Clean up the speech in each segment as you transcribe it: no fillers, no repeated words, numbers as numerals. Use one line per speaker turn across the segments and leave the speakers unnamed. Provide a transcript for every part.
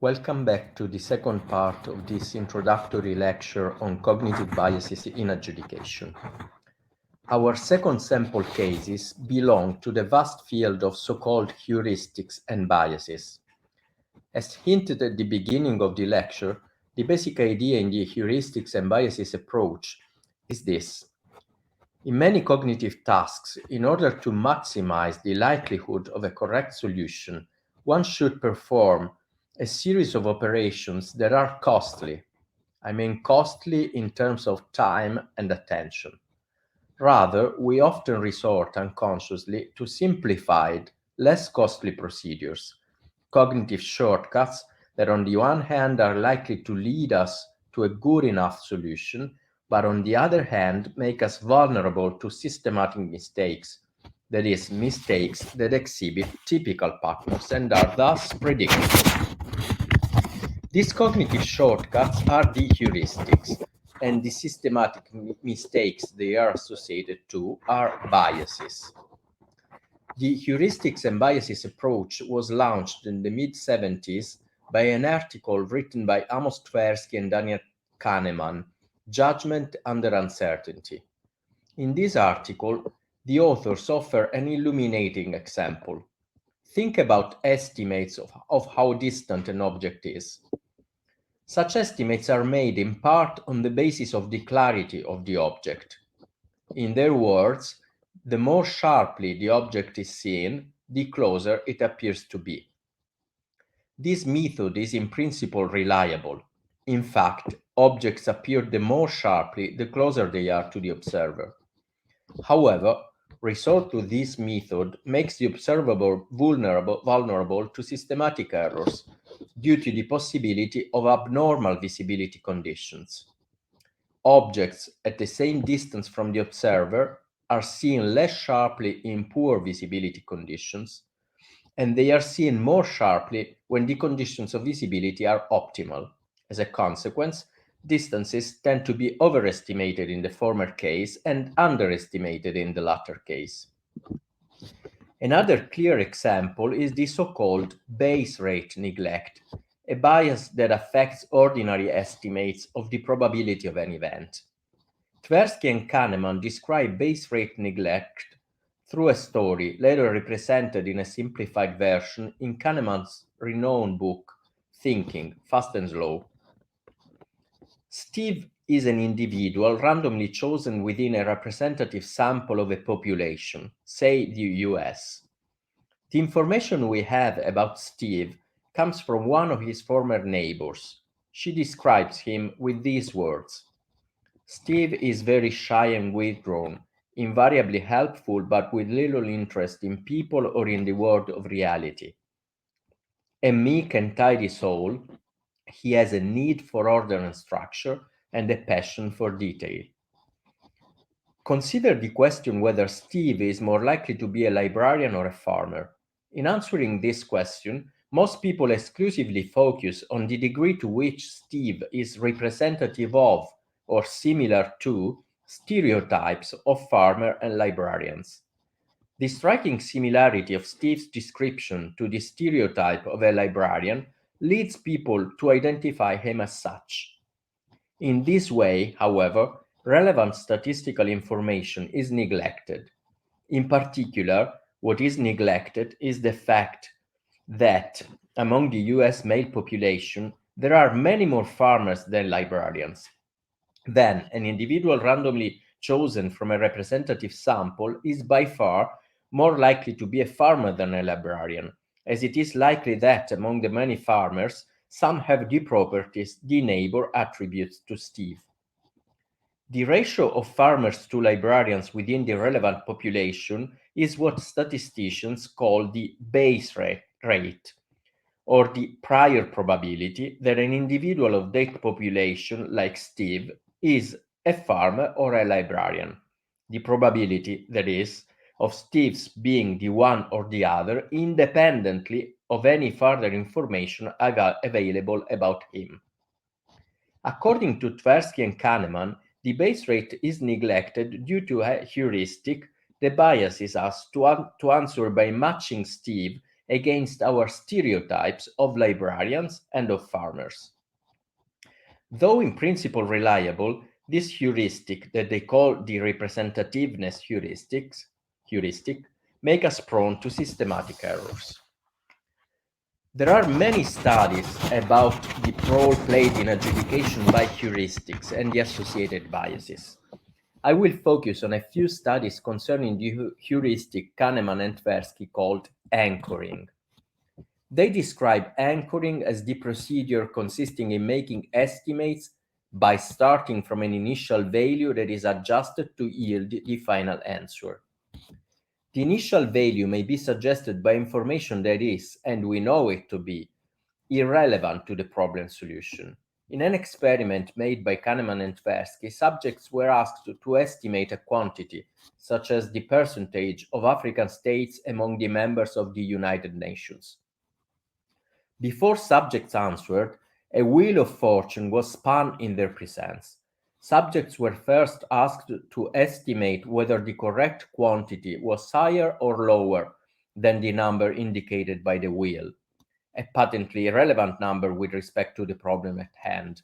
Welcome back to the second part of this introductory lecture on cognitive biases in adjudication. Our second sample cases belong to the vast field of so-called heuristics and biases. As hinted at the beginning of the lecture, the basic idea in the heuristics and biases approach is this. In many cognitive tasks, in order to maximize the likelihood of a correct solution, one should perform a series of operations that are costly. I mean costly in terms of time and attention. Rather, we often resort unconsciously to simplified, less costly procedures, cognitive shortcuts that on the one hand are likely to lead us to a good enough solution, but on the other hand make us vulnerable to systematic mistakes, that is, mistakes that exhibit typical patterns and are thus predictable. These cognitive shortcuts are the heuristics, and the systematic mistakes they are associated to are biases. The heuristics and biases approach was launched in the mid-70s by an article written by Amos Tversky and Daniel Kahneman, Judgment Under Uncertainty. In this article, the authors offer an illuminating example. Think about estimates of how distant an object is. Such estimates are made in part on the basis of the clarity of the object. In their words, the more sharply the object is seen, the closer it appears to be. This method is in principle reliable. In fact, objects appear the more sharply the closer they are to the observer. However, resort to this method makes the observer vulnerable to systematic errors due to the possibility of abnormal visibility conditions. Objects at the same distance from the observer are seen less sharply in poor visibility conditions, and they are seen more sharply when the conditions of visibility are optimal. As a consequence, distances tend to be overestimated in the former case and underestimated in the latter case. Another clear example is the so-called base rate neglect, a bias that affects ordinary estimates of the probability of an event. Tversky and Kahneman describe base rate neglect through a story later represented in a simplified version in Kahneman's renowned book, Thinking, Fast and Slow. Steve is an individual randomly chosen within a representative sample of a population, say the US. The information we have about Steve comes from one of his former neighbors. She describes him with these words. Steve is very shy and withdrawn, invariably helpful but with little interest in people or in the world of reality. A meek and tidy soul, he has a need for order and structure and a passion for detail. Consider the question whether Steve is more likely to be a librarian or a farmer. In answering this question, most people exclusively focus on the degree to which Steve is representative of or similar to stereotypes of farmer and librarians. The striking similarity of Steve's description to the stereotype of a librarian leads people to identify him as such. In this way, however, relevant statistical information is neglected. In particular, what is neglected is the fact that among the US male population, there are many more farmers than librarians. Then, an individual randomly chosen from a representative sample is by far more likely to be a farmer than a librarian, as it is likely that among the many farmers, some have the properties the neighbor attributes to Steve. The ratio of farmers to librarians within the relevant population is what statisticians call the base rate, or the prior probability that an individual of that population, like Steve, is a farmer or a librarian. The probability, that is, of Steve's being the one or the other, independently of any further information available about him. According to Tversky and Kahneman, the base rate is neglected due to a heuristic that biases us to answer by matching Steve against our stereotypes of librarians and of farmers. Though in principle reliable, this heuristic that they call the representativeness heuristic make us prone to systematic errors. There are many studies about the role played in adjudication by heuristics and the associated biases. I will focus on a few studies concerning the heuristic Kahneman and Tversky called anchoring. They describe anchoring as the procedure consisting in making estimates by starting from an initial value that is adjusted to yield the final answer. The initial value may be suggested by information that is, and we know it to be, irrelevant to the problem solution. In an experiment made by Kahneman and Tversky, subjects were asked to estimate a quantity, such as the percentage of African states among the members of the United Nations. Before subjects answered, a wheel of fortune was spun in their presence. Subjects were first asked to estimate whether the correct quantity was higher or lower than the number indicated by the wheel, a patently irrelevant number with respect to the problem at hand.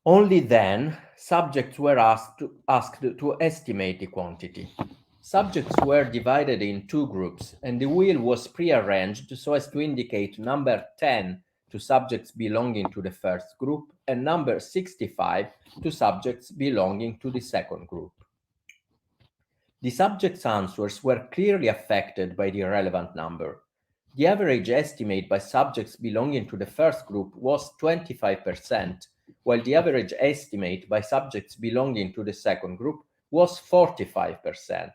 Only then, subjects were asked to estimate the quantity. Subjects were divided in two groups, and the wheel was prearranged so as to indicate number 10 to subjects belonging to the first group and number 65 to subjects belonging to the second group. The subjects' answers were clearly affected by the irrelevant number. The average estimate by subjects belonging to the first group was 25%, while the average estimate by subjects belonging to the second group was 45%.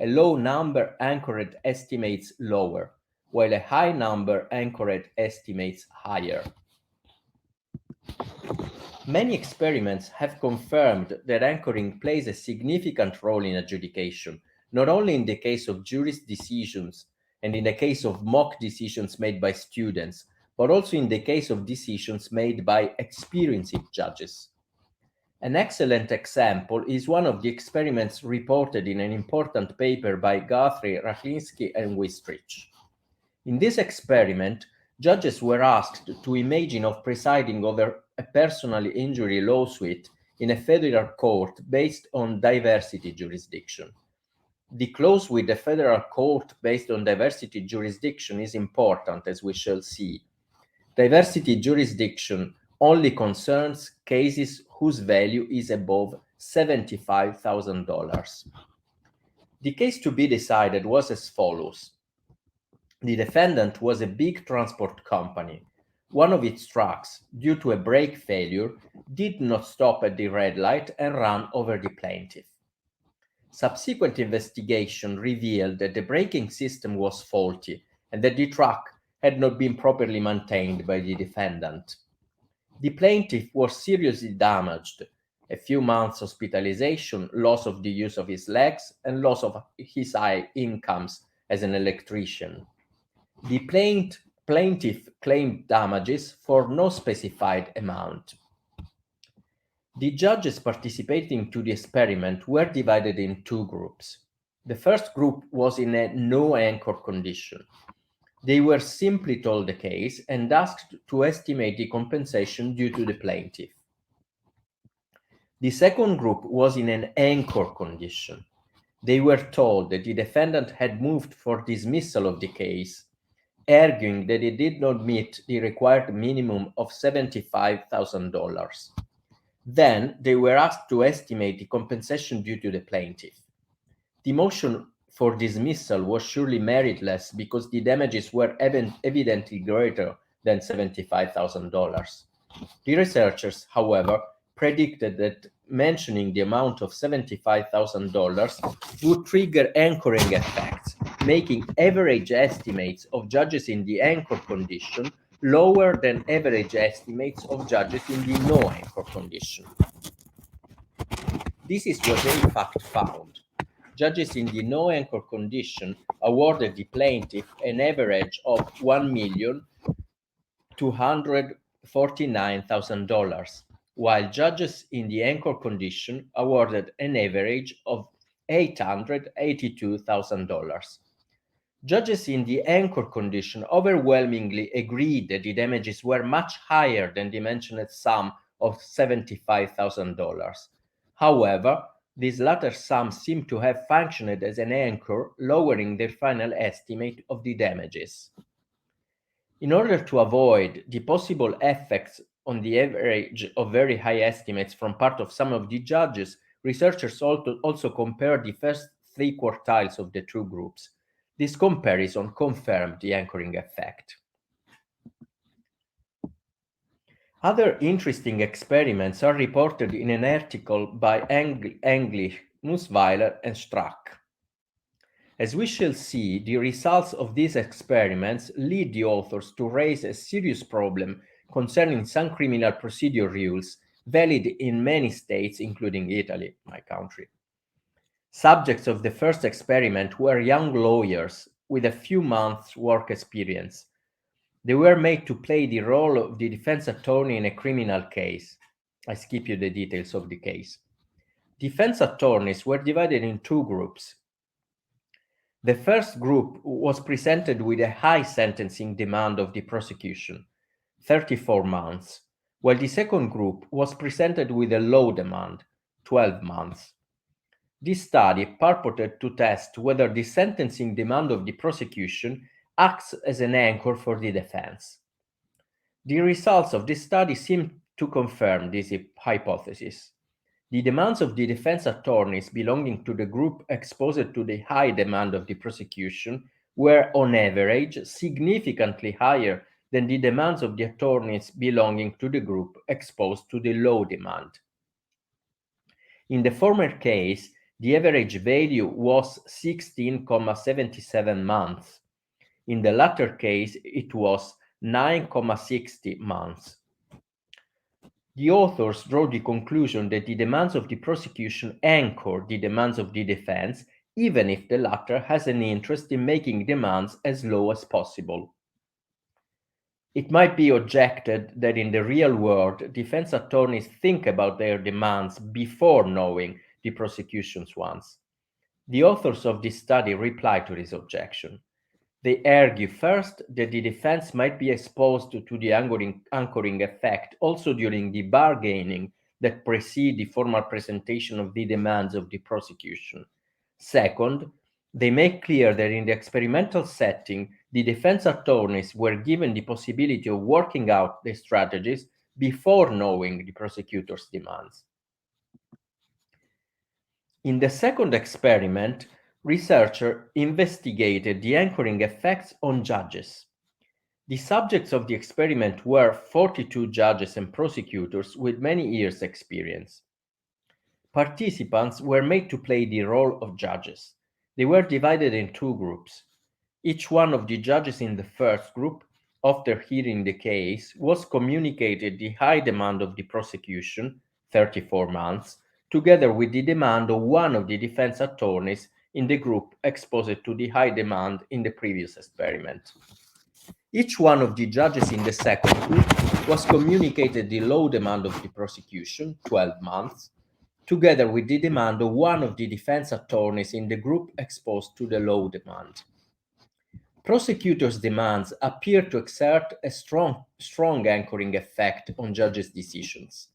A low number anchored estimates lower, while a high number anchored estimates higher. Many experiments have confirmed that anchoring plays a significant role in adjudication, not only in the case of jury's decisions and in the case of mock decisions made by students, but also in the case of decisions made by experienced judges. An excellent example is one of the experiments reported in an important paper by Guthrie, Rachlinski, and Wistrich. In this experiment, judges were asked to imagine of presiding over a personal injury lawsuit in a federal court based on diversity jurisdiction. The clause with the federal court based on diversity jurisdiction is important, as we shall see. Diversity jurisdiction only concerns cases whose value is above $75,000. The case to be decided was as follows. The defendant was a big transport company. One of its trucks, due to a brake failure, did not stop at the red light and ran over the plaintiff. Subsequent investigation revealed that the braking system was faulty and that the truck had not been properly maintained by the defendant. The plaintiff was seriously damaged, a few months hospitalization, loss of the use of his legs, and loss of his high incomes as an electrician. The plaintiff claimed damages for no specified amount. The judges participating to the experiment were divided in two groups. The first group was in a no anchor condition. They were simply told the case and asked to estimate the compensation due to the plaintiff. The second group was in an anchor condition. They were told that the defendant had moved for dismissal of the case, arguing that it did not meet the required minimum of $75,000. Then they were asked to estimate the compensation due to the plaintiff. The motion for dismissal was surely meritless because the damages were evidently greater than $75,000. The researchers, however, predicted that mentioning the amount of $75,000 would trigger anchoring effects, making average estimates of judges in the anchor condition lower than average estimates of judges in the no anchor condition. This is what they in fact found. Judges in the no anchor condition awarded the plaintiff an average of $1,249,000, while judges in the anchor condition awarded an average of $882,000. Judges in the anchor condition overwhelmingly agreed that the damages were much higher than the mentioned sum of $75,000. However, this latter sum seemed to have functioned as an anchor, lowering their final estimate of the damages. In order to avoid the possible effects on the average of very high estimates from part of some of the judges, researchers also compared the first three quartiles of the two groups. This comparison confirmed the anchoring effect. Other interesting experiments are reported in an article by English, Musweiler, and Strack. As we shall see, the results of these experiments lead the authors to raise a serious problem concerning some criminal procedure rules valid in many states, including Italy, my country. Subjects of the first experiment were young lawyers with a few months' work experience. They were made to play the role of the defense attorney in a criminal case. I skip you the details of the case. Defense attorneys were divided in two groups. The first group was presented with a high sentencing demand of the prosecution, 34 months, while the second group was presented with a low demand, 12 months. This study purported to test whether the sentencing demand of the prosecution acts as an anchor for the defense. The results of this study seem to confirm this hypothesis. The demands of the defense attorneys belonging to the group exposed to the high demand of the prosecution were, on average, significantly higher than the demands of the attorneys belonging to the group exposed to the low demand. In the former case, the average value was 16,77 months. In the latter case, it was 9,60 months. The authors draw the conclusion that the demands of the prosecution anchor the demands of the defense, even if the latter has an interest in making demands as low as possible. It might be objected that in the real world, defense attorneys think about their demands before knowing the prosecution's ones. The authors of this study reply to this objection. They argue first that the defense might be exposed to the anchoring effect also during the bargaining that precede the formal presentation of the demands of the prosecution. Second, they make clear that in the experimental setting, the defense attorneys were given the possibility of working out the strategies before knowing the prosecutor's demands. In the second experiment, researchers investigated the anchoring effects on judges. The subjects of the experiment were 42 judges and prosecutors with many years' experience. Participants were made to play the role of judges. They were divided in two groups. Each one of the judges in the first group, after hearing the case, was communicated the high demand of the prosecution, 34 months, together with the demand of one of the defense attorneys in the group exposed to the high demand in the previous experiment. Each one of the judges in the second group was communicated the low demand of the prosecution, 12 months, together with the demand of one of the defense attorneys in the group exposed to the low demand. Prosecutors' demands appear to exert a strong anchoring effect on judges' decisions.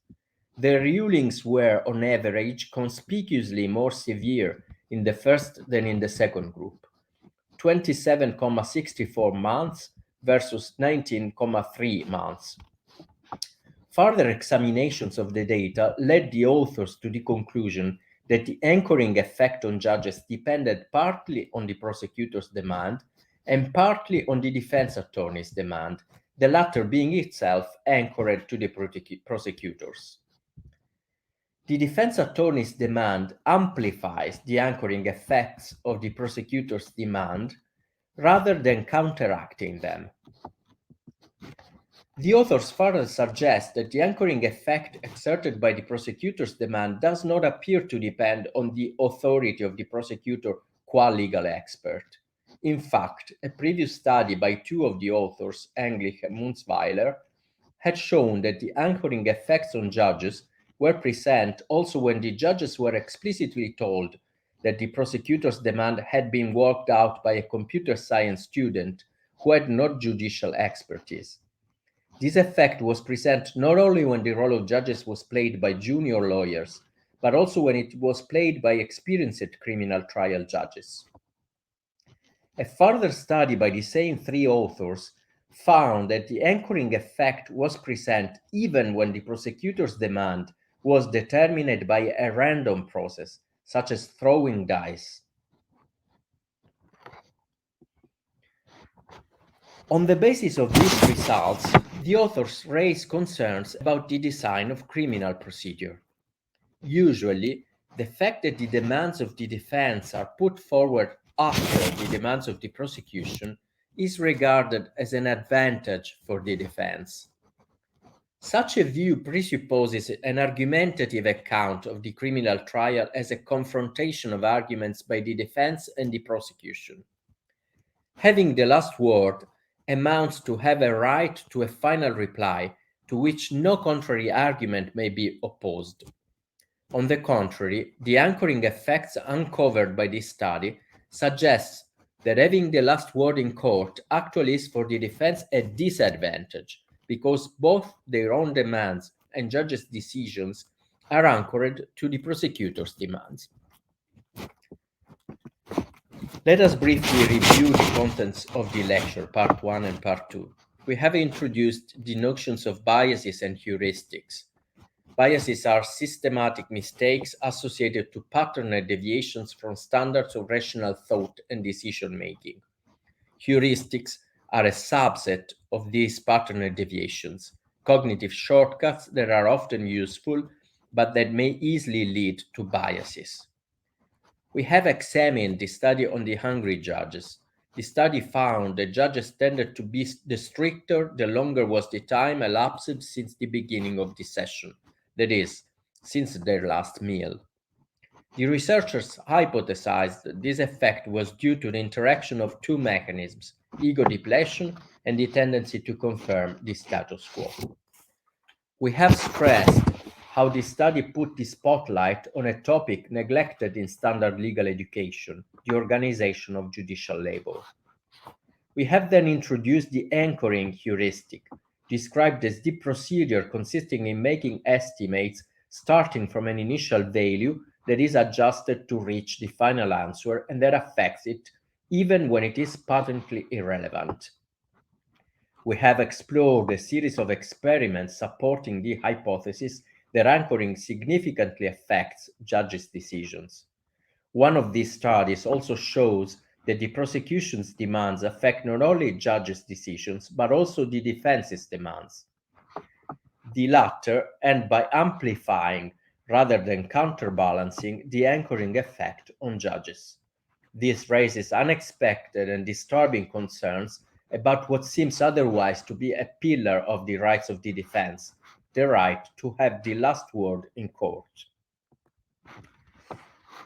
Their rulings were, on average, conspicuously more severe in the first than in the second group, 27,64 months versus 19,3 months. Further examinations of the data led the authors to the conclusion that the anchoring effect on judges depended partly on the prosecutor's demand and partly on the defense attorney's demand, the latter being itself anchored to the prosecutors. The defense attorney's demand amplifies the anchoring effects of the prosecutor's demand rather than counteracting them. The authors further suggest that the anchoring effect exerted by the prosecutor's demand does not appear to depend on the authority of the prosecutor qua legal expert. In fact, a previous study by two of the authors, English and Munzweiler, had shown that the anchoring effects on judges were present also when the judges were explicitly told that the prosecutor's demand had been worked out by a computer science student who had no judicial expertise. This effect was present not only when the role of judges was played by junior lawyers, but also when it was played by experienced criminal trial judges. A further study by the same three authors found that the anchoring effect was present even when the prosecutor's demand was determined by a random process, such as throwing dice. On the basis of these results, the authors raise concerns about the design of criminal procedure. Usually, the fact that the demands of the defense are put forward after the demands of the prosecution is regarded as an advantage for the defense. Such a view presupposes an argumentative account of the criminal trial as a confrontation of arguments by the defense and the prosecution. Having the last word amounts to have a right to a final reply to which no contrary argument may be opposed. On the contrary, the anchoring effects uncovered by this study suggests that having the last word in court actually is for the defense a disadvantage, because both their own demands and judges' decisions are anchored to the prosecutor's demands. Let us briefly review the contents of the lecture, part 1 and part 2. We have introduced the notions of biases and heuristics. Biases are systematic mistakes associated to patterned deviations from standards of rational thought and decision-making. Heuristics are a subset of these patterned deviations, cognitive shortcuts that are often useful, but that may easily lead to biases. We have examined the study on the hungry judges. The study found that judges tended to be the stricter the longer was the time elapsed since the beginning of the session, that is, since their last meal. The researchers hypothesized that this effect was due to the interaction of two mechanisms, ego depletion and the tendency to confirm the status quo. We have stressed how this study put the spotlight on a topic neglected in standard legal education, the organization of judicial labor. We have then introduced the anchoring heuristic, described as the procedure consisting in making estimates starting from an initial value that is adjusted to reach the final answer and that affects it even when it is patently irrelevant. We have explored a series of experiments supporting the hypothesis that anchoring significantly affects judges' decisions. One of these studies also shows that the prosecution's demands affect not only judges' decisions, but also the defense's demands. The latter end by amplifying rather than counterbalancing the anchoring effect on judges. This raises unexpected and disturbing concerns about what seems otherwise to be a pillar of the rights of the defense, the right to have the last word in court.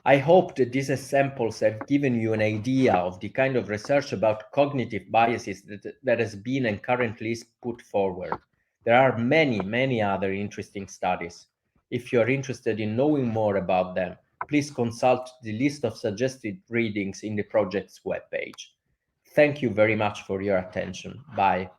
I hope that these examples have given you an idea of the kind of research about cognitive biases that has been and currently is put forward. There are many other interesting studies. If you are interested in knowing more about them, please consult the list of suggested readings in the project's webpage. Thank you very much for your attention. Bye.